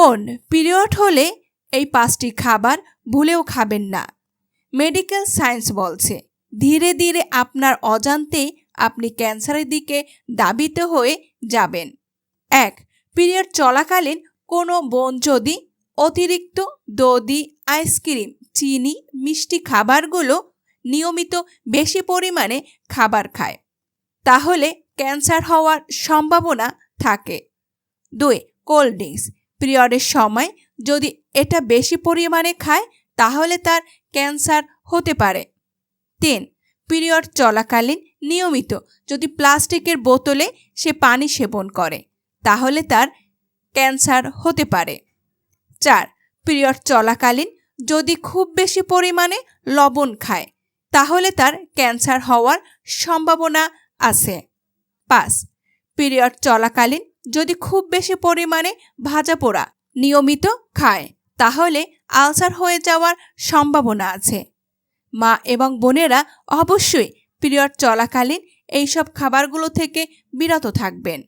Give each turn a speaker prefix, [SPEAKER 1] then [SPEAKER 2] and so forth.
[SPEAKER 1] বোন, পিরিয়ড হলে এই 5টি খাবার ভুলেও খাবেন না। মেডিকেল সায়েন্স বলছে ধীরে ধীরে আপনার অজান্তেই আপনি ক্যান্সারের দিকে ধাবিত হয়ে যাবেন। 1. পিরিয়ড চলাকালীন কোনো বোন যদি অতিরিক্ত দধি, আইসক্রিম, চিনি, মিষ্টি খাবারগুলো নিয়মিত বেশি পরিমাণে খাবার খায়, তাহলে ক্যান্সার হওয়ার সম্ভাবনা থাকে। 2. কোল্ড ড্রিঙ্কস, পিরিয়ডের সময় যদি এটা বেশি পরিমাণে খায় তাহলে তার ক্যান্সার হতে পারে। 3. পিরিয়ড চলাকালীন নিয়মিত যদি প্লাস্টিকের বোতলে সে পানি সেবন করে তাহলে তার ক্যান্সার হতে পারে। 4. পিরিয়ড চলাকালীন যদি খুব বেশি পরিমাণে লবণ খায় তাহলে তার ক্যান্সার হওয়ার সম্ভাবনা আছে। 5. পিরিয়ড চলাকালীন যদি খুব বেশি পরিমাণে ভাজাপোড়া নিয়মিত খায় তাহলে আলসার হয়ে যাওয়ার সম্ভাবনা আছে। মা এবং বোনেরা অবশ্যই পিরিয়ড চলাকালীন এইসব খাবারগুলো থেকে বিরত থাকবেন।